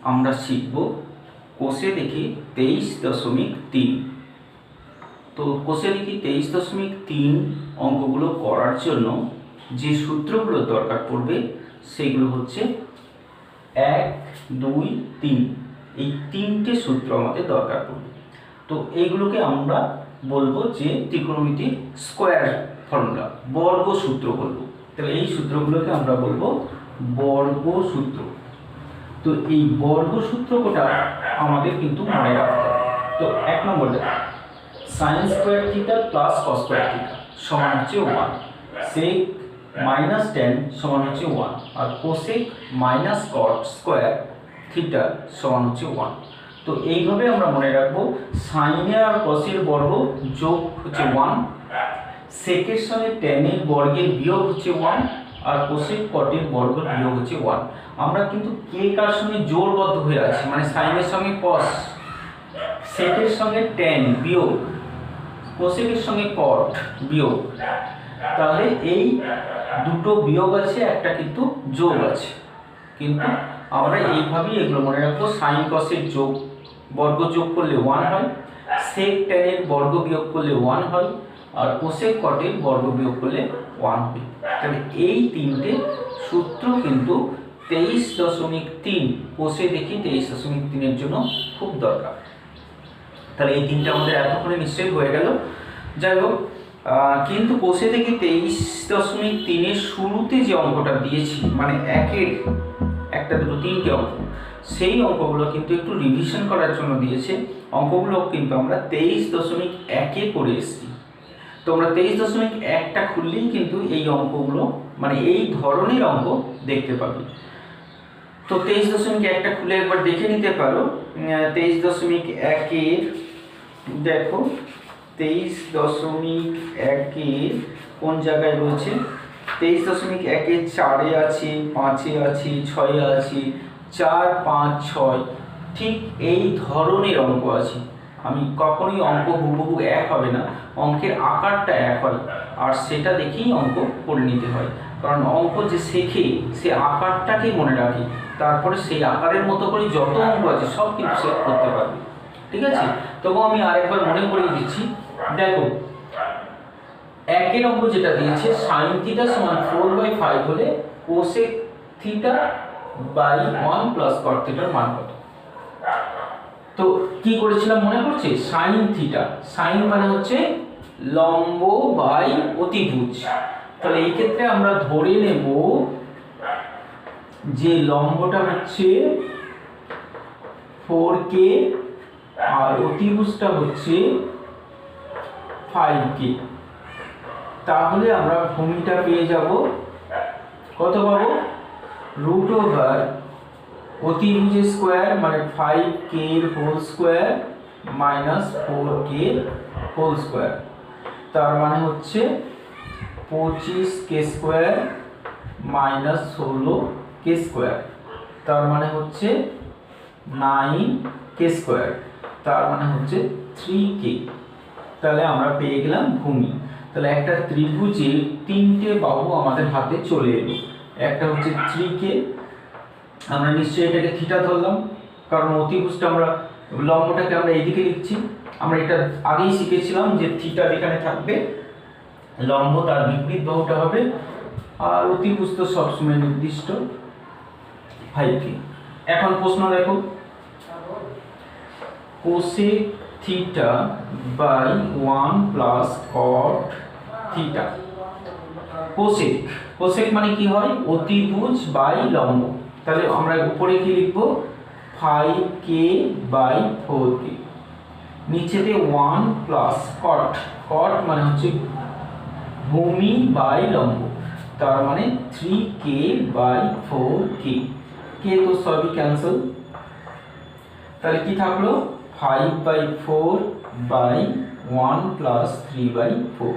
আমরা শিখব কোষে দেখি 23.3। তো কোষে দেখি 23.3 অঙ্কগুলো করার জন্য যে সূত্রগুলো দরকার পড়বে সেগুলো হচ্ছে 1, 2, 3। এই তিনটে সূত্র আমাদের দরকার পড়বে। তো এইগুলোকে আমরা বলবো যে ত্রিকোণমিতির স্কোয়ার ফর্মুলা, বর্গ সূত্র বলবো। তাহলে এই সূত্রগুলোকে আমরা বলবো বর্গ সূত্র। তো এই বর্গ সূত্রটা আমাদের কিন্তু মনে রাখতে হবে। তো 1 নম্বর দেখো, sin square theta plus cos square theta সমান হচ্ছে 1, sec মাইনাস tan সমান হচ্ছে 1, আর cosec minus cot square theta সমান হচ্ছে 1। তো এইভাবে আমরা মনে রাখবো সাইনের আর কসের বর্গ যোগ হচ্ছে 1, সেকের সঙ্গে ট্যানের বর্গের বিয়োগ হচ্ছে 1, আর কোসেক কটের বর্গ বিয়োগ হচ্ছে 1। আমরা কিন্তু কে কার সঙ্গে জোড়বদ্ধ হয়ে আছি, মানে সাইনের সঙ্গে কস, সেকের সঙ্গে ট্যান বিয়োগ, কোসেকের সঙ্গে কট বিয়োগ। তাহলে এই দুটো বিয়োগ আছে, একটা কিন্তু যোগ আছে। কিন্তু আমরা এইভাবেই এগুলো মনে রাখবো, সাইন কসের যোগ বর্গ যোগ করলে 1 হয়, সেক ট্যানের বর্গ বিয়োগ করলে 1 হয়, আর কোসেক কটের বর্গ বিয়োগ করলে 1 হবে। তাহলে এই তিনটে সূত্র কিন্তু 23.3 কোষে দেখি 23.3 এর জন্য খুব দরকার। তাহলে এই তিনটা আমাদের এতক্ষণে নিশ্চয়ই হয়ে গেল। যাই হোক, কিন্তু কোষে দেখি 23.3 এর শুরুতে যে অঙ্কটা দিয়েছি, মানে একের একটা দুটো তিনটে অঙ্ক, সেই অঙ্কগুলো কিন্তু একটু রিভিশন করার জন্য দিয়েছে। অঙ্কগুলো কিন্তু আমরা 23.1 করে এসেছি। তোমরা 23.1টা খুললেই কিন্তু এই অঙ্কগুলো, মানে এই ধরনের অঙ্ক দেখতে পাবে। তো 23.1টা খুলে একবার দেখে নিতে পারো। 23.1 দেখো, 23.1 কোন জায়গায় রয়েছে? 23.1 4-এ আছে, 5-এ আছে, 6-এ আছে, 4, 5, 6, ঠিক এই ধরনের অঙ্ক আছে। আমি কখনোই অঙ্ক হুবহু এক হবে না, অঙ্কের আকারটা এক হয়, আর সেটা দেখেই অঙ্ক করে নিতে হয়। কারণ অঙ্ক যে শেখে সে আকারটাকে মনে রাখে, তারপরে সেই আকারের মতো করে যত অঙ্ক আছে সব কিন্তু সে করতে পারবে। ঠিক আছে, তবু আমি আরেকবার মনে করিয়ে দিচ্ছি। দেখো, একের অঙ্ক যেটা দিয়েছে, সাইন থিটা সমান 4/5 হলে cosec theta by 1 plus cot থিটার মান কত? তো কি করেছিলাম মনে পড়ছে? সাইন থিটা, সাইন মানে হচ্ছে লম্ব বাই অতিভুজ। তাহলে এই ক্ষেত্রে আমরা ধরে নেব যে লম্বটা হচ্ছে 4k আর অতিভুজটা হচ্ছে 5k। তাহলে আমরা ভূমিটা পেয়ে যাব, কত পাবো? রুট ওভার অতিভুজের স্কোয়ার মানে 5k এর whole square minus 4k whole square, তার মানে হচ্ছে 25k square minus 16k square, তার মানে হচ্ছে 9k স্কোয়ার, তার মানে হচ্ছে 3k। তাহলে আমরা পেয়ে গেলাম ভূমি। তাহলে একটা ত্রিভুজের তিনটে বাহু আমাদের হাতে চলে এলো। একটা হচ্ছে 3k, আমরা নিশ্চয়ই এটাকে থিটা ধরলাম, কারণ অতিভুজটা আমরা, লম্বটাকে আমরা এইদিকে লিখছি। আমরা এটা আগেই শিখেছিলাম যে থিটা এখানে থাকবে, লম্ব তার বিপরীত বাহুটা হবে, আর অতিভুজ তো সবসময় নির্দিষ্ট 5k। এখন প্রশ্ন দেখো, cosec theta by 1 plus cot theta. Cosec, cosec মানে কি হয়? অতিভুজ বাই লম্ব। তাহলে আমরা উপরে কি লিখব? 5k বাই 4k, নিচেতে 1 প্লাস কট, কট মানে হচ্ছে ভূমি বাই লম্ব, তার মানে 3k বাই 4k। কে তো সবই ক্যান্সেল, তাহলে কি থাকলো? 5/4 বাই 1 প্লাস 3/4।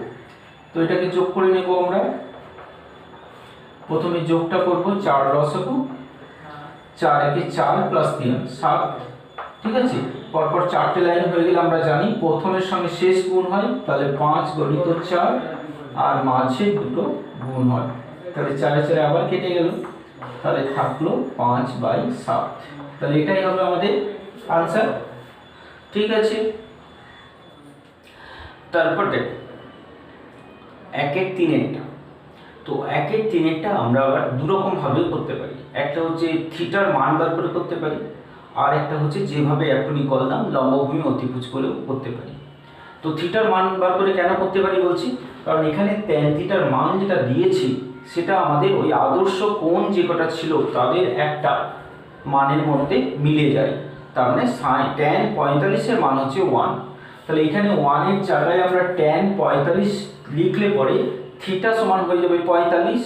তো এটাকে যোগ করে নেব আমরা। প্রথমে যোগটা করব, 4 লসাগু, 4 একে 4 প্লাস 3 7। ঠিক আছে, পরপর 4টে লাইন হয়ে গেলে আমরা জানি প্রথমের সঙ্গে শেষ গুণ হয়, তাহলে 5 গণিত 4 আর মাঝে দুটো গুণ হয়। তাহলে 4 এ 4 আবার কেটে গেল, তাহলে থাকলো 5/7। তাহলে এটাই হবে আমাদের আনসার। ঠিক আছে, তারপর দেখ 1/3 তো 1/3 আমরা আবার দুরকম ভাবে করতে পারি। একটা হচ্ছে থিটার মান বার করে করতে পারি, আর একটা হচ্ছে যেভাবে এখনই করলাম লম্বভূমি অতিভুজ করেও করতে পারি। তো থিটার মান বার করে কেন করতে পারি বলছি, কারণ এখানে ট্যান থিটার মান যেটা দিয়েছি সেটা আমাদের ওই আদর্শ কোণ যে কটা ছিল তাদের একটা মানের মধ্যে মিলে যায়। তার মানে ট্যান 45-এর মান হচ্ছে 1। তাহলে এখানে 1-এর জায়গায় আমরা ট্যান 45 লিখলে পরে থিটা সমান হয়ে যাবে 45।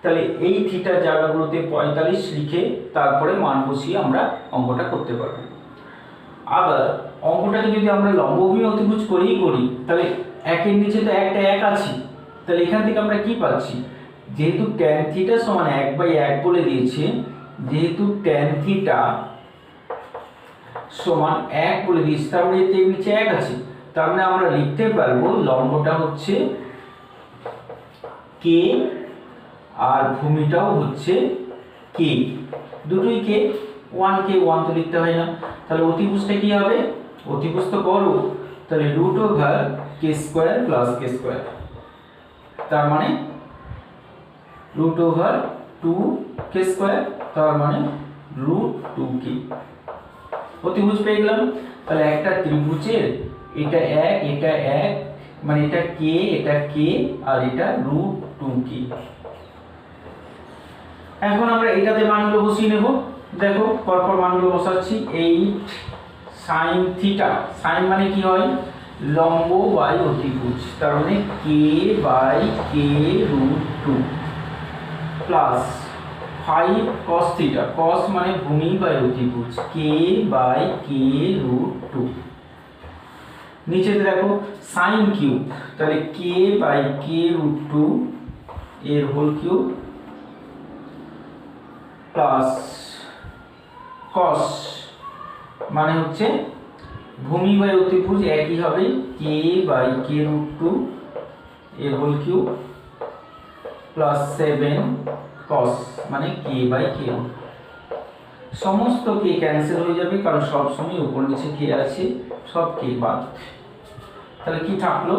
তাহলে এই থিটার জায়গাগুলোতে 45 লিখে তারপরে মান বসিয়ে আমরা অঙ্কটা করতে পারবো। আবার অঙ্কটাকে যদি আমরা লম্বভূমি অতিভুজ করেই করি, তাহলে 1-এর নিচে তো একটা 1 আছে, তাহলে এখান থেকে আমরা কি পাচ্ছি, যেহেতু ট্যান থিটা সমান 1/1 বলে দিয়েছে, যেহেতু ট্যান থিটা সমান 1 বলে দিয়েছে, তার মানে এর নিচে 1 আছে, তার মানে আমরা লিখতে পারবো লম্বটা হচ্ছে কে আর ভূমিটাও হচ্ছে কে, দুটোই কে। 1 তো লিখতে হয় না, তাহলে অতিভুজটা কি হবে, অতিভুজ তো বড়, তাহলে √k² + k², তার মানে √2k², তার মানে √2k। অতিভুজ পেয়ে গেলাম। তাহলে একটা ত্রিভুজের এটা 1 এটা 1, মানে এটা k আর এটা √2k। এখন আমরা এটাতে মানগুলো বসিয়ে নেব। দেখো পরপর মানগুলো বসাচ্ছি। 8 sin থিটা, sin মানে কি হয়, লম্ব বাই অতিভুজ, তার মানে k/k√2 plus 5 cos theta, cos মানে ভূমি বাই অতিভুজ, k/k√2। নিচেতে দেখো sin কিউব, তাহলে k/k√2 এর হোল কিউব প্লাস cos মানে হচ্ছে ভূমি বাই অতিভুজ একই হবে, k/k√2 এর হোল কিউব প্লাস 7 cos মানে k/k। সমস্ত k ক্যান্সেল হয়ে যাবে, কারণ সব সময় উপর নিচে k আছে, সব k বাদ। তাহলে কি থাকলো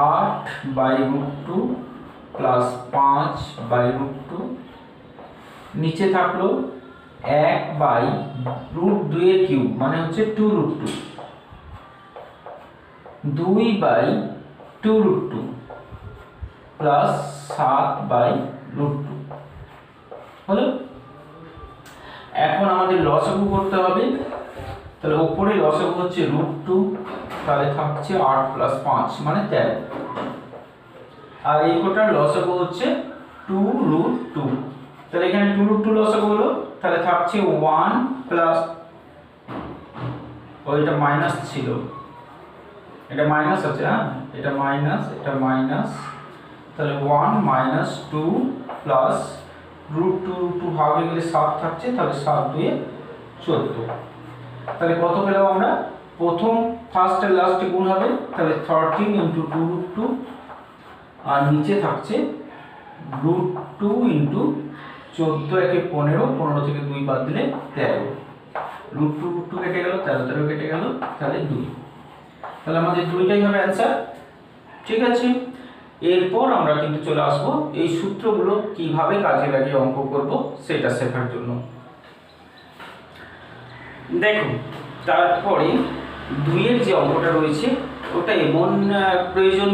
8/√2 প্লাস 5/√2, নিচে থাকলো 1/√2 এর কিউব মানে হচ্ছে 2√2, 2/2√2 প্লাস 7/√2 হলো। এখন আমাদের লসাগু করতে হবে। তাহলে উপরে লসাগু হচ্ছে √2, তাহলে থাকছে 8 + 5 মানে 13, আর এই কোটার লসাগু হচ্ছে 2√2। তাহলে এখানে 2√2 লসাগু হলো, তাহলে থাকছে 1 প্লাস, ওইটা মাইনাস ছিল, এটা মাইনাস আছে, হ্যাঁ এটা মাইনাস, এটা মাইনাস, তাহলে 1 - 2 প্লাস √2 ভাগে গেলে 7 থাকছে, তাহলে 7 × 2 = 14। তাহলে কত পেলাম আমরা, প্রথম ফার্স্ট আর লাস্টে গুণ হবে, তাহলে 13 × 2√2, আর নিচে থাকছে √2 × 14 × 1 = 15, 15 থেকে 2 বাদ দিলে 13, √2 কেটে গেল, 13 কেটে গেল, তাহলে 2। তাহলে আমাদের 2টাই হবে অ্যান্সার। ঠিক আছে, এরপর আমরা কিন্তু চলে আসব এই সূত্রগুলো কিভাবে কাজে লাগিয়ে অঙ্ক করব সেটা শেখার জন্য। দেখো তারপরে 2-এর যে অঙ্কটা রয়েছে ওটা এমন প্রয়োজন,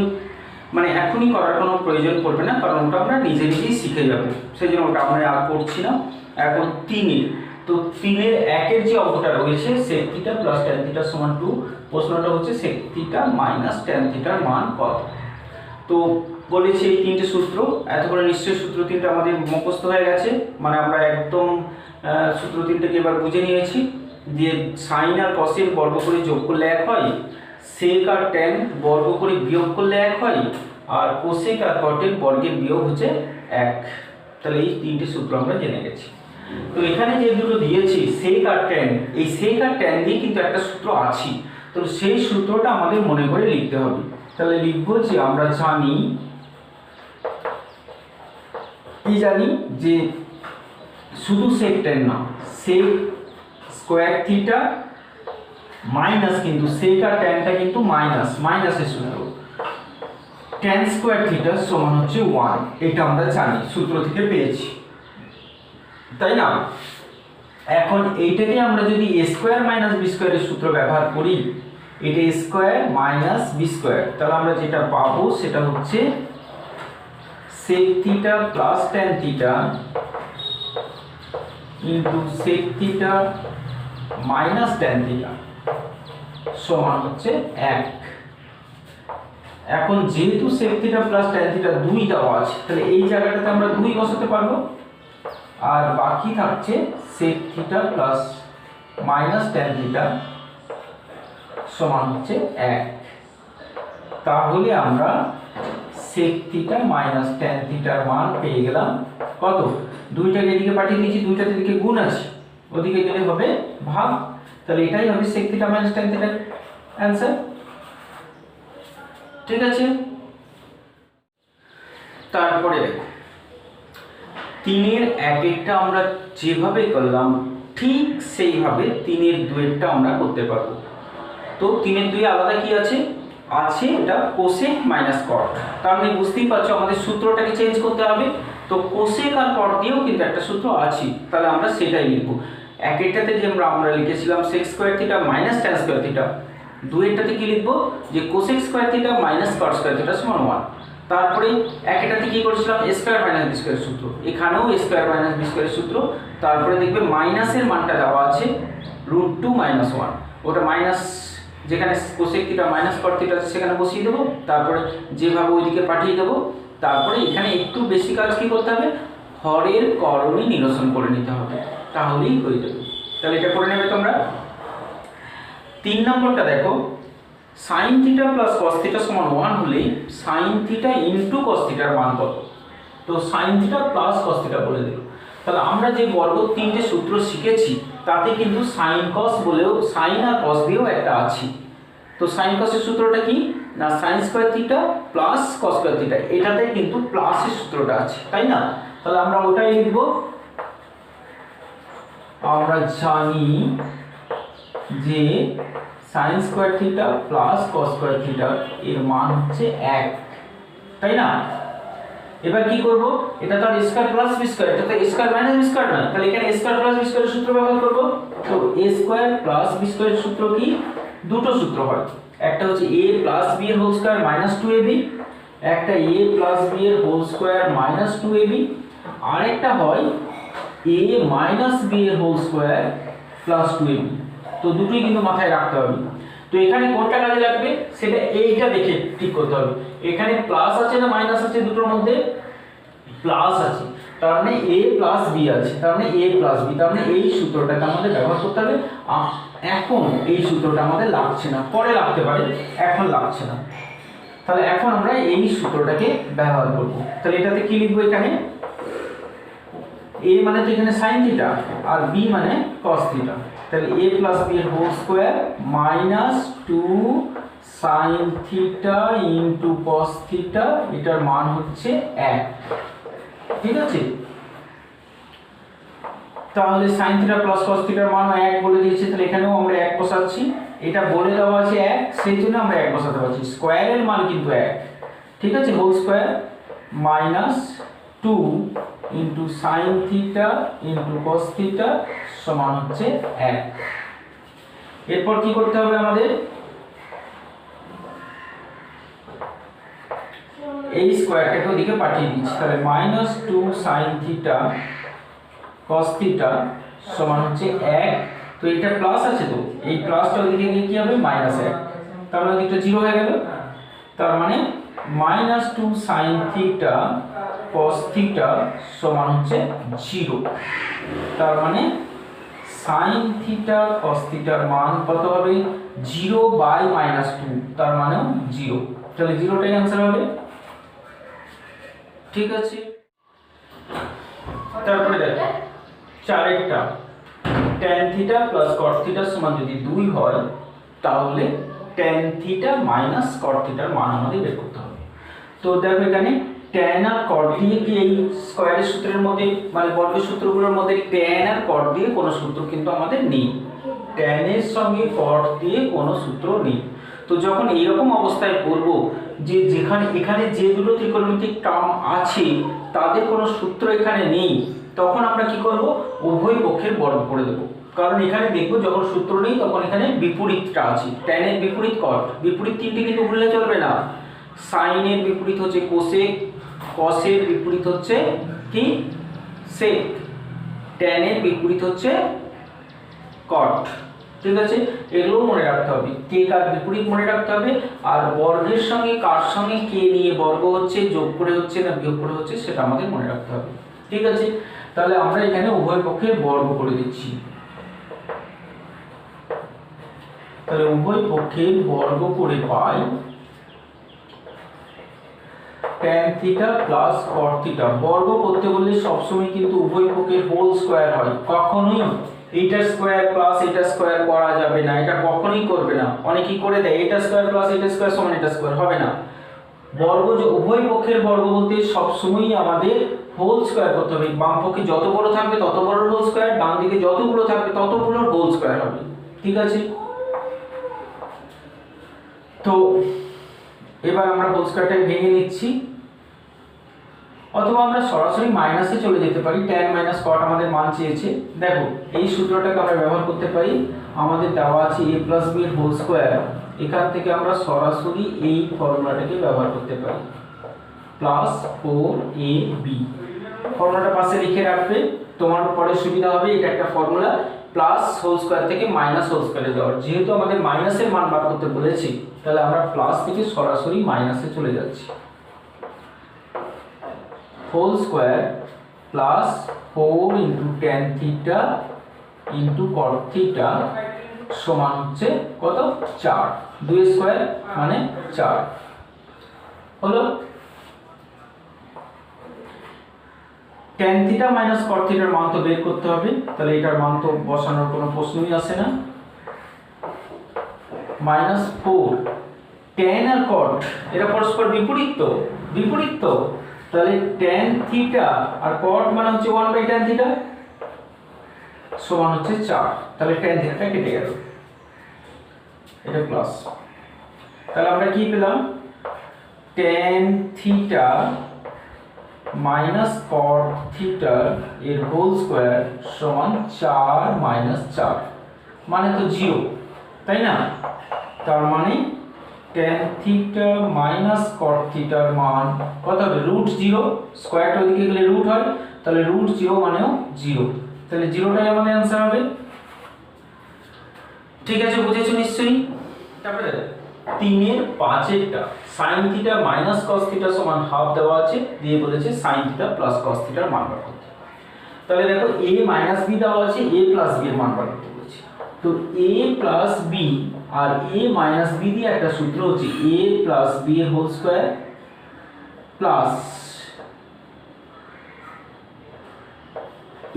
মানে এখনই করার কোনো প্রয়োজন পড়বে না, কারণ ওটা আমরা নিজে নিজেই শিখে যাব, সেই জন্য ওটা আমরা আর করছি না। এখন 3-এর, তো 3-এর 1-এর যে অঙ্কটা রয়েছে sec θ + tan θ = 2, প্রশ্নটা হচ্ছে sec θ - tan θ এর মান কত। তো বলেছি এই 3টে সূত্র, এত করে নিশ্চয়ই সূত্র 3টা আমাদের মুখস্থ হয়ে গেছে, মানে আমরা একদম সূত্র 3টাকে এবার বুঝে নিয়েছি। যে sin আর cos এর বর্গ করে যোগ করলে 1 হয়, sec আর tan বর্গ করে বিয়োগ করলে 1 হয়, আর cosec আর cot এর বর্গের বিয়োগ হচ্ছে 1। তাহলে এই 3টে সূত্র আমরা জেনে গেছি। তো এখানে যে দুটো দিয়েছি sec আর tan, এই sec আর tan দিয়ে কিন্তু একটা সূত্র আছে, তো সেই সূত্রটা আমাদের মনে করে লিখতে হবে। তাহলে লিখব যে আমরা জানি কি জানি যে শুধু sec tan না, sec স্কয়ার থিটা মাইনাস, কিন্তু sec আর tan টা কিন্তু মাইনাসের সূত্র, tan স্কয়ার থিটা সমান হচ্ছে 1, এটা আমরা জানি, সূত্র থেকে পেয়েছি, তাই না? এখন এইটাকে আমরা যদি a স্কয়ার মাইনাস b স্কয়ারের সূত্র ব্যবহার করি, এটা a square minus b square, তাহলে আমরা যেটা পাবো সেটা হচ্ছে sec theta plus tan theta into sec theta minus tan theta সমান হচ্ছে 1। এখন যেহেতু sec theta plus tan theta 2 দেওয়া আছে, তাহলে এই জায়গাটাতে আমরা 2 বসাতে পারবো, আর বাকি থাকছে sec theta plus minus tan theta সমান হচ্ছে 1। তাহলে আমরা sec থিটা মাইনাস tan থিটার মান পেয়ে গেলাম কত? 2টাকে এদিকে পাঠিয়ে দিয়েছি, 2টার দিকে গুণ আছে, ওদিকে গেলে হবে ভাগ, তাহলে এটাই হবে sec থিটা মাইনাস tan থিটার অ্যান্সার। ঠিক আছে, তারপরে দেখো 3-এর 1-এরটা আমরা যেভাবে করলাম ঠিক সেইভাবে 3-এর 2-এরটা আমরা করতে পারবো। তো 3-এর 2-এ আলাদা কি আছে? আছে এটা কোসেক মাইনাস কট, তার মানে বুঝতেই পারছো আমাদের সূত্রটাকে চেঞ্জ করতে হবে। তো কোসেক আর কট দিয়েও কিন্তু একটা সূত্র আছে, তাহলে আমরা সেটাই লিখবো। 1-এরটাতে যে আমরা লিখেছিলাম sec square theta minus tan square theta, 2-এরটাতে কি লিখবো? যে cosec square theta minus cot square theta সমান 1। তারপরে 1-এরটাতে কি করেছিলাম? a স্কয়ার মাইনাস b স্কয়ারের সূত্র, এখানেও a স্কয়ার মাইনাস b স্কয়ারের সূত্র। তারপরে দেখবে মাইনাসের মানটা দেওয়া আছে √2 - 1, ওটা মাইনাস যেখানে কোসেক থিটা মাইনাস কট থিটা আছে সেখানে বসিয়ে দেবো, তারপরে যেভাবে ওইদিকে পাঠিয়ে দেবো। তারপরে এখানে একটু বেশি কাজ কি করতে হবে? হরের করণী নিরসন করে নিতে হবে, তাহলেই হয়ে যাবে। তাহলে এটা করে নেবে তোমরা। 3 নম্বরটা দেখো, sin theta plus cos theta সমান 1 হলে sin থিটা ইনটু cos থিটার মান কত? তো sin theta plus cos theta বলে দিল। তাহলে আমরা যে বর্গ 3টে সূত্র শিখেছি তাতে কিন্তু sin cos বলেও sin আর cos দিয়েও একটা আছে। তো sin cos এর সূত্রটা কি? না sin square theta plus cos square theta, এটাতে কিন্তু প্লাসের সূত্রটা আছে, তাই না? তাহলে আমরা ওটাই লিখব। আমরা জানি যে sin square theta plus cos square theta এর মান হচ্ছে 1, তাই না? এবার কি করব? এটা তো a square plus b square, এটা তো a square minus b square না, তাহলে এখানে a স্কয়ার প্লাস b স্কয়ারের সূত্র ব্যবহার করব। তো a স্কয়ার প্লাস b স্কয়ারের সূত্র কি? দুটো সূত্র হয়, একটা হচ্ছে a প্লাস b এর হোল স্কয়ার মাইনাস 2ab, একটা a প্লাস b এর হোল স্কয়ার মাইনাস 2ab, আর একটা হয় a মাইনাস b এর হোল স্কয়ার প্লাস 2ab। তো দুটোই কিন্তু মাথায় রাখতে হবে। তো এখানে কোনটা কাজে লাগবে সেটা এইটা দেখে ঠিক করতে হবে। এখানে প্লাস আছে না মাইনাস আছে? দুটোর মধ্যে প্লাস আছে, তার মানে a প্লাস b আছে, তার মানে a প্লাস b, তার মানে এই সূত্রটাকে আমাদের ব্যবহার করতে হবে। এখন এই সূত্রটা আমাদের লাগছে না, পরে লাগতে পারে, এখন লাগছে না। তাহলে এখন আমরা এই সূত্রটাকে ব্যবহার করব। তাহলে এটাতে কি লিখবো? এখানে a মানে তো এখানে sin থিটা আর b মানে cos থিটা, তাহলে a প্লাস b এর whole square minus 2 sin theta into cos theta, এটার মান হচ্ছে 1। ঠিক আছে, তাহলে sin থিটা প্লাস cos থিটার মান 1 বলে দিয়েছে, তাহলে এখানেও আমরা 1 বসাচ্ছি। এটা বলে দেওয়া আছে 1, সেই জন্য আমরা 1 বসাতে পারছি। স্কয়ারের মান কিন্তু 1, ঠিক আছে, whole square minus 2 into sin theta into cos theta সমান হচ্ছে 1। এরপর কি করতে হবে আমাদের? এই স্কয়ারটাকে ওদিকে পাঠিয়ে দিচ্ছি, তাহলে minus 2 sin theta cos theta সমান হচ্ছে 1। তো এটা প্লাস আছে, তো এই প্লাসটা ওদিকে গিয়ে কি হবে? মাইনাস 1, তার মানে ওদিকটা 0 হয়ে গেল। তার মানে minus 2 sin theta cos theta সমান হচ্ছে 0। তার মানে sin থিটা cos থিটার মান কত হবে? 0/-2, তার মানেও 0, তাহলে 0টাই आंसर হবে। ঠিক আছে, তারপরে দেখো 4-এরটা tan theta plus cot theta সমান যদি 2 হয় তাহলে tan থিটা মাইনাস cot থিটার মান আমাদের বের করতে হবে। তো দেখো এখানে ট্যান আর কট দিয়ে কি এই স্কয়ারের সূত্রের মধ্যে মানে বর্গের সূত্রগুলোর মধ্যে ট্যান আর কট দিয়ে কোনো সূত্র কিন্তু আমাদের নেই, ট্যানের সঙ্গে কট দিয়ে কোনো সূত্র নেই। তো যখন এইরকম অবস্থায় পড়ব যে যেখানে এখানে যে দুটো ত্রিকোণমিতিক টার্ম আছে তাদের কোনো সূত্র এখানে নেই, তখন আমরা কি করব, উভয় পক্ষের বর্গ করে দেব। কারণ এখানে দেখব যখন সূত্র নেই তখন এখানে বিপরীতটা আছে, ট্যানের বিপরীত কট, বিপরীত তিনটে কিন্তু ভুললে চলবে না। সাইনের বিপরীত হচ্ছে কোসেক, কসের বিপরীত হচ্ছে কি সেক, ট্যানের বিপরীত হচ্ছে কট। ঠিক আছে, এগুলো মনে রাখতে হবে, কে কার বিপরীত মনে রাখতে হবে, আর বর্গের সঙ্গে কার সঙ্গে কে নিয়ে বর্গ হচ্ছে, যোগ করে হচ্ছে না বিয়োগ করে হচ্ছে সেটা আমাদের মনে রাখতে হবে। ঠিক আছে, তাহলে আমরা এখানে উভয় পক্ষের বর্গ করে দিচ্ছি। তাহলে উভয় পক্ষের বর্গ করে পাই tan theta plus cot theta. বর্গ করতে বললে সবসময় কিন্তু উভয় পক্ষের হোল স্কয়ার হয়, কখনোই এইটা স্কয়ার প্লাস এটা স্কয়ার করা যাবে না, এটা কখনোই করবে না। অনেকেই করে দেয় এটা স্কয়ার প্লাস এটা স্কয়ার সমান এটা স্কয়ার, হবে না। বর্গ যে উভয় পক্ষের বর্গ বলতে সবসময়ই আমাদের হোল স্কয়ার করতে হবে, বাম পক্ষে যত বড় থাকবে তত বড় হোল স্কয়ার, ডান দিকে যতগুলো থাকবে ততগুলো হোল স্কয়ার হবে। ঠিক আছে, তো এবার আমরা হোল স্কয়ারটা ভেঙে নিচ্ছি, অথবা আমরা সরাসরি মাইনাসে চলে যেতে পারি। tan মাইনাস cot আমাদের মান চেয়েছে, দেখো এই সূত্রটাকে আমরা ব্যবহার করতে পারি। আমাদের দেওয়া আছে a প্লাস b এর হোল স্কয়ার, এখান থেকে আমরা সরাসরি এই ফর্মুলাটাকে ব্যবহার করতে পারি, প্লাস 4ab। ফর্মুলাটা পাশে লিখে রাখবে, তোমার পরে সুবিধা হবে। এটা একটা ফর্মুলা, প্লাস হোল স্কয়ার থেকে মাইনাস হোল স্কয়ারে যাওয়ার। যেহেতু আমাদের মাইনাসের মান বার করতে বলেছি, তাহলে আমরা প্লাস থেকে সরাসরি মাইনাসে চলে যাচ্ছি। Whole square plus 4 into tan theta into cot theta সমান হচ্ছে কত, 4। 2 স্কয়ার মানে 4 হলো। tan থিটা মাইনাস cot থিটার মান তো বের করতে হবে, তাহলে এটার মান তো বসানোর কোনো প্রশ্নই আসে না। মাইনাস 4 tan আর cot এরা পরস্পর বিপরীত, তো বিপরীত তো, তাহলে tan থিটা আর cot মানে হচ্ছে 1/tan থিটা সমান হচ্ছে 4। তাহলে tan থিটাটা কেটে গেল, এটা প্লাস। তাহলে আমরা কি পেলাম, tan theta minus cot theta এর হোল স্কয়ার সমান 4 মাইনাস 4, মানে তো 0, তাই না? তার মানে tan থিটা মাইনাস cot থিটার মান কত হবে, √0। স্কয়ারটা ওইদিকে গেলে রুট হয়, তাহলে √0 মানেও 0, তাহলে 0টাই আমাদের आंसर হবে। ঠিক আছে, বুঝেছো নিশ্চয়ই। তারপরে 3 এর 5 এরটা sin theta minus cos theta সমান হাফ দেওয়া আছে, দিয়ে বলেছে sin থিটা প্লাস cos থিটার মান বার করতে। তাহলে দেখো a মাইনাস b দেওয়া আছে, a প্লাস b এর মান বার করতে বলেছে। তো a প্লাস b আর a মাইনাস b দিয়ে একটা সূত্র হচ্ছে a প্লাস b এর whole square plus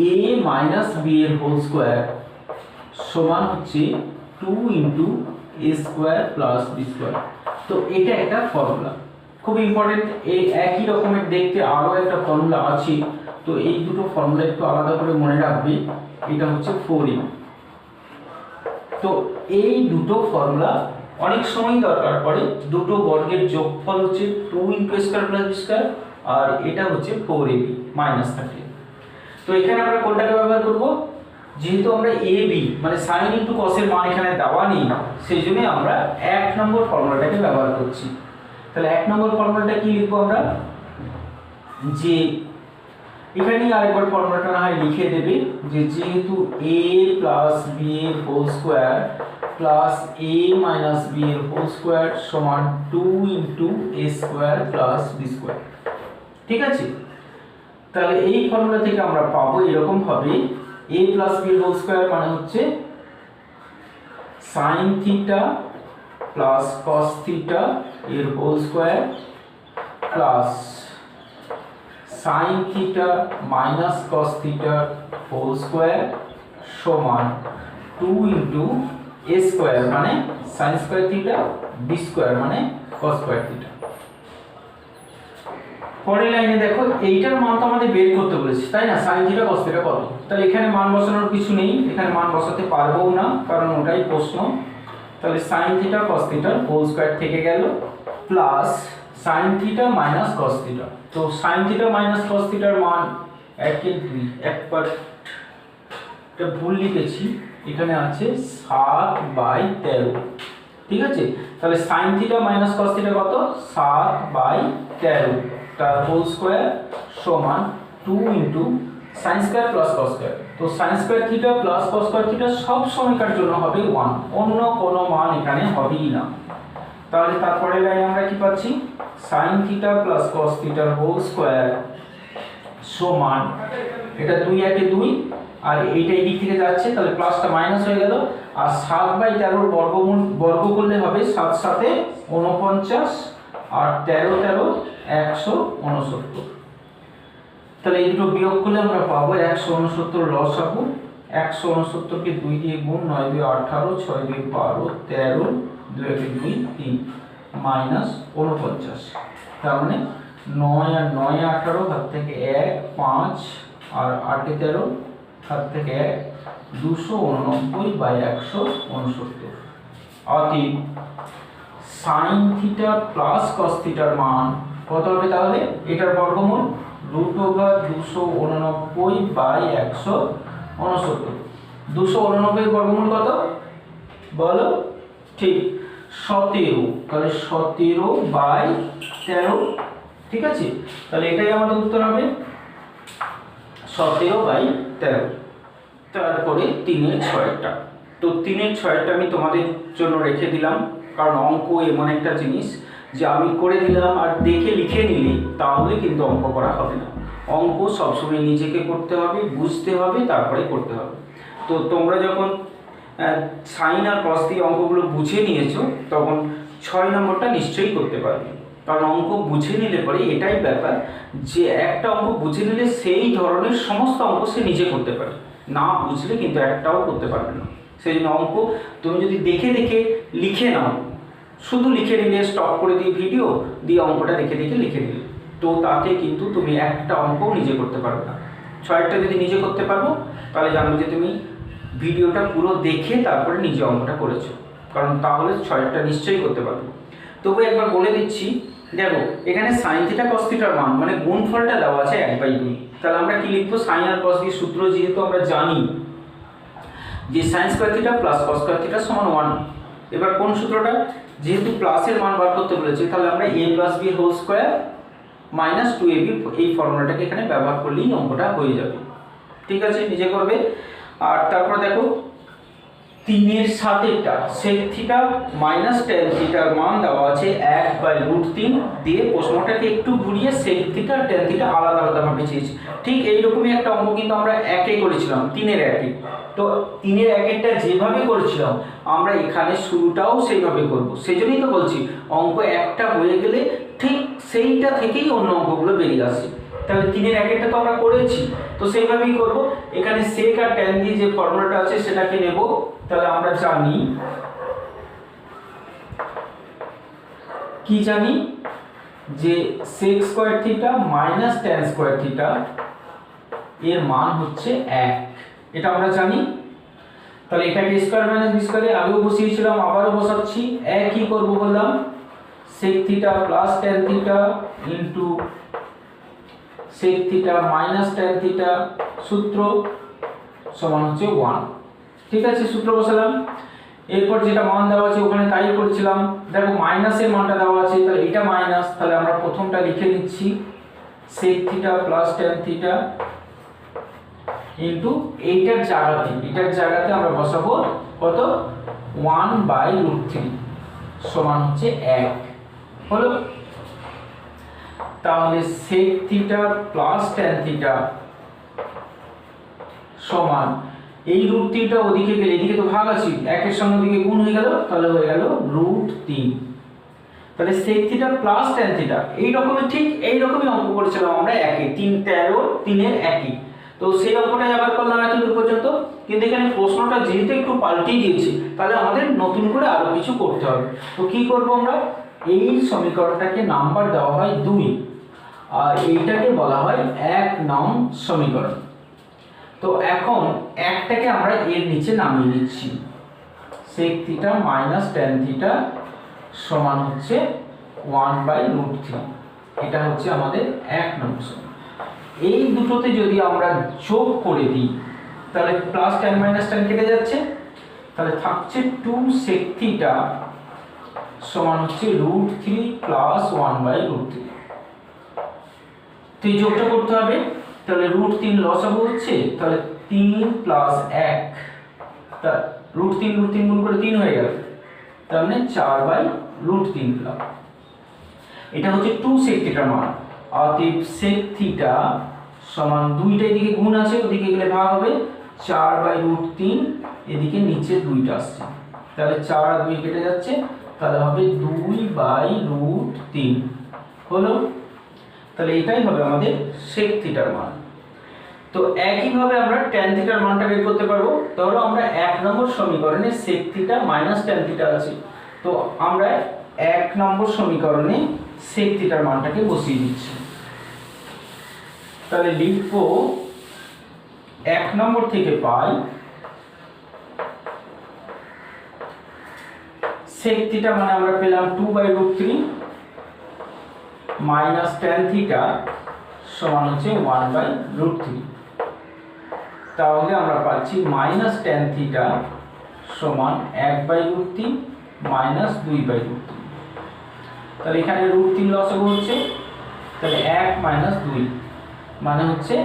a minus b এর হোল স্কয়ার সমান হচ্ছে 2 into a square plus b square. তো এটা একটা ফর্মুলা, খুব ইম্পর্টেন্ট। এই একই রকমের দেখতে আরো একটা ফর্মুলা আছে, তো এই দুটো ফর্মুলা একটু আলাদা করে মনে রাখবে। এটা হচ্ছে 4a। তো এই দুটো ফর্মুলা অনেক সময় দরকার পড়ে। দুটো বর্গের যোগফল হচ্ছে 2 into a square plus b square, আর এটা হচ্ছে 4ab মাইনাস 30। তো এখানে আমরা কোনটাকে ব্যবহার করব, যেহেতু আমরা ab মানে sin ইনটু cos এর মান এখানে দেওয়া নেই, সেই জন্য আমরা 1 নম্বর ফর্মুলাটাকে ব্যবহার করছি। তাহলে 1 নম্বর ফর্মুলাটা কি লিখবো আমরা, যে এখানে আরেকবার ফর্মুলাটা না হয় লিখে দেবে, যে যেহেতু a প্লাস b এর whole square plus a minus b এর হোল স্কয়ার সমান 2 into a square plus b square. ঠিক আছে, তাহলে এই ফর্মুলা থেকে আমরা পাবো এরকম হবে, a প্লাস b এর হোল স্কয়ার মানে হচ্ছে sin theta plus cos theta এর whole square plus sin theta minus cos theta whole square সমান 2 ইনটু a স্কয়ার মানে sin square theta b square মানে cos স্কয়ার থিটা। পরের লাইনে দেখো এইটার মান তো আমাদের বের করতে বলেছে তাই না, sin থিটা cos থিটা কত। তাহলে এখানে মান বসানোর কিছু নেই, এখানে মান বসাতে পারবো না কারণ ওটাই প্রশ্ন। তাহলে sin theta cos theta whole square থেকে গেল plus sin theta minus cos theta. তো sin থিটা মাইনাস cos থিটার মান 1/2, একবার এটা ভুল লিখেছি, এখানে আছে 7/13। ঠিক আছে, তাহলে sin theta minus cos theta কত, 7/13 তার হোল স্কয়ার সমান 2 into sin square plus cos square. তো sin square theta plus cos square theta সব সময়কার জন্য হবে 1, অন্য কোনো মান এখানে হবেই না। তাহলে তারপরে লাইনে আমরা কি পাচ্ছি, sin থিটা প্লাস cos থিটার হোল স্কয়ার সমান, এটা 2 একে 2 আর এইটা এই দিক থেকে যাচ্ছে তাহলে প্লাসটা মাইনাস হয়ে গেল, আর 7/13 বর্গমূল বর্গ করলে হবে 7 7 49 আর 13 13 169। তাহলে এই দুটো বিয়োগ করলে আমরা পাবো 169 লসাগু। 169 কে 2 দিয়ে গুণ, 9 2 18 6 2 12 13 2 1 2 3 মাইনাস 49। তার মানে 9 আর 9 18 হাত থেকে 1 5 আর 8 13 হাত থেকে 1 289/169। অতএব sin থিটা প্লাস cos থিটার মান কত হবে, তাহলে এটার বর্গমূল √289/169। 289 বর্গমূল কত বলো, ঠিক 17। তাহলে 17/13। ঠিক আছে, তাহলে এটাই আমাদের উত্তর হবে 17/13। তারপরে 3-এর 6-টা, তো 3-এর 6-টা আমি তোমাদের জন্য রেখে দিলাম, কারণ অঙ্ক এমন একটা জিনিস যে আমি করে দিলাম আর দেখে লিখে নিলে তাহলে কিন্তু অঙ্ক করা হবে না। অঙ্ক সবসময় নিজেকে করতে হবে, বুঝতে হবে, তারপরে করতে হবে। তো তোমরা যখন সাইন আর কস দিয়ে অঙ্কগুলো বুঝে নিয়েছো তখন 6 নম্বরটা নিশ্চয়ই করতে পারবে, কারণ অঙ্ক বুঝে নিলে পরে এটাই ব্যাপার যে একটা অঙ্ক বুঝে নিলে সেই ধরনের সমস্ত অঙ্ক সে নিজে করতে পারে, না বুঝলে কিন্তু একটাও করতে পারবে না। সেই জন্য অঙ্ক তুমি যদি দেখে দেখে লিখে নাও, শুধু লিখে নিলে স্টপ করে দিয়ে ভিডিও দিয়ে অঙ্কটা দেখে দেখে লিখে নিলে, তো তাতে কিন্তু তুমি একটা অঙ্কও নিজে করতে পারবে না। 6টা যদি নিজে করতে পারবো তাহলে জানবো যে তুমি ভিডিওটা পুরো দেখে তারপরে নিজে অঙ্কটা করেছো, কারণ তাহলে 6টা নিশ্চয়ই করতে পারবো। তবু একবার বলে দিচ্ছি, দেখো এখানে sin থিটা cos থিটার মান মানে গুণফলটা দেওয়া আছে 1/2। তাহলে আমরা কি লিখবো, sin আর cos দিয়ে সূত্র যেহেতু আমরা জানি যে sin square theta plus cos square theta সমান 1। এবার কোন সূত্রটা, যেহেতু প্লাসের মান বার করতে বলেছে তাহলে আমরা a plus b whole square minus 2ab এই ফর্মুলাটাকে এখানে ব্যবহার করলেই অঙ্কটা হয়ে যাবে। ঠিক আছে, নিজে করবে। আর তারপর দেখো 3-এর 7-টা sec থিটা মাইনাস tan থিটার মান দেওয়া আছে 1/√3 দিয়ে প্রশ্নটাকে একটু ঘুরিয়ে sec থিটা tan থিটা আলাদা আলাদা ভাবে চেয়েছি। ঠিক এইরকমই একটা অঙ্ক কিন্তু আমরা একে করেছিলাম, 3-এর 1-এ। তো 3-এর 1-এরটা যেভাবে করেছিলাম আমরা এখানে শুরুটাও সেইভাবে করব। সেজন্যই তো বলছি অঙ্ক একটা হয়ে গেলে ঠিক সেইটা থেকেই অন্য অঙ্কগুলো বেরিয়ে আসে। তাহলে 3-এর 1-এরটা তো আমরা করেছি, তো সেইভাবেই করব। এখানে sec আর tan দিয়ে যে ফর্মুলাটা আছে সেটাকে নেব। তাহলে আমরা জানি কি জানি যে sec square theta minus tan square theta এর মান হচ্ছে 1, এটা আমরা জানি। তাহলে এটাকে স্কয়ার মাইনাস বি স্কয়ারে আগেও বসিয়েছিলাম, আবারও বসাচ্ছি। কি করব বললাম, sec theta plus tan theta into sec theta minus tan theta সূত্র সমান হচ্ছে 1। ঠিক আছে, সূত্র বসালাম। এরপর যেটা মান দেওয়া আছে ওখানে তাই করেছিলাম। দেখো মাইনাসের মানটা দেওয়া আছে, তাহলে এটা মাইনাস, তাহলে আমরা প্রথমটা লিখে নিচ্ছি sec theta plus tan theta into এটার জায়গাতে আমরা বসাবো কত, 1/√3 সমান হচ্ছে 1 হলো। তাহলে sec theta plus tan theta সমান এই √3টা ওদিকে গেলে এদিকে তো ভাগ আছে, 1-এর সঙ্গে ওদিকে গুণ হয়ে গেল, তাহলে হয়ে গেল √3। তাহলে sec theta plus tan theta এই রকমের ঠিক এই রকমই অঙ্ক করেছিলাম আমরা 1-এ 3-13 3-এর 1-ই। তো সেই অঙ্কটাই আবার করলাম এতদূর পর্যন্ত, কিন্তু এখানে প্রশ্নটা যেহেতু একটু পাল্টে দিয়েছি তাহলে আমাদের নতুন করে আরো কিছু করতে হবে। তো কি করব আমরা, এই সমীকরণটাকে নাম্বার দেওয়া হয় 2 আর এইটাকে বলা হয় 1 নং সমীকরণ। তো এখন একটাকে আমরা এর নিচে নামিয়ে নিচ্ছি, sec theta minus tan theta সমান হচ্ছে 1/√3। এটা হচ্ছে আমাদের 1 নম্বর সমীকরণ। এই দুটোতে যদি আমরা যোগ করে দিই তাহলে প্লাস tan মাইনাস tan কেটে যাচ্ছে, তাহলে থাকছে 2 sec থিটা সমান হচ্ছে √3 প্লাস 1/√3। তো এই যোগটা করতে হবে, তাহলে √3 লসাগু হচ্ছে, তাহলে 3 প্লাস 1, তা √3 গুণ করে 3 হয়ে গেল, তার মানে 4/√3 পেলাম। এটা হচ্ছে 2 sec থিটার মান। অতএব sec থিটা সমান দুইটাই দিকে গুণ আছে, ওদিকে গেলে ভাগ হবে, 4/√3, এদিকে নিচে 2টা আসছে, তাহলে 4 আর 2 কেটে যাচ্ছে, তাহলে হবে 2/√3 হলো। তাহলে এটাই হবে আমাদের sec থিটার মান। তো একইভাবে আমরা tan থিটার মানটা বের করতে পারবো। ধরো আমরা 1 নম্বর সমীকরণে sec theta minus tan theta আছে, তো আমরা 1 নম্বর সমীকরণে sec থিটার মানটাকে বসিয়ে দিচ্ছি। তাহলে লিখবো 1 নম্বর থেকে পাই sec থিটা মানে আমরা পেলাম 2/√3 মাইনাস tan থিটা সমান হচ্ছে 1/√3। তাহলে আমরা পাচ্ছি মাইনাস tan থিটা সমান 1/√3 মাইনাস 2/√3। তাহলে এখানে √3 লসাগু হচ্ছে, তাহলে 1 মাইনাস 2 মানে হচ্ছে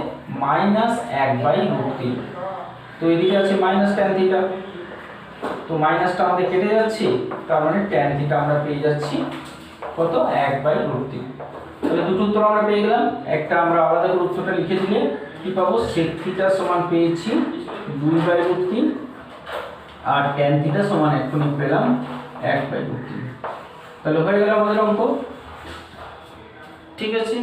মাইনাস 1/√3। তো এদিকে আছে মাইনাস tan থিটা, তো মাইনাসটা আমাদের কেটে যাচ্ছে, তার মানে tan থিটা আমরা পেয়ে যাচ্ছি কত, 1/√3। তাহলে দুটো উত্তর আমরা পেয়ে গেলাম। একটা আমরা আলাদা করে উত্তরটা লিখে দিলে কি পাবো, sec থিটা সমান পেয়েছি 2/√3 আর tan থিটা সমান এক্ষুনি পেলাম 1/√3। তাহলে হয়ে গেল আমাদের অঙ্ক। ঠিক আছে।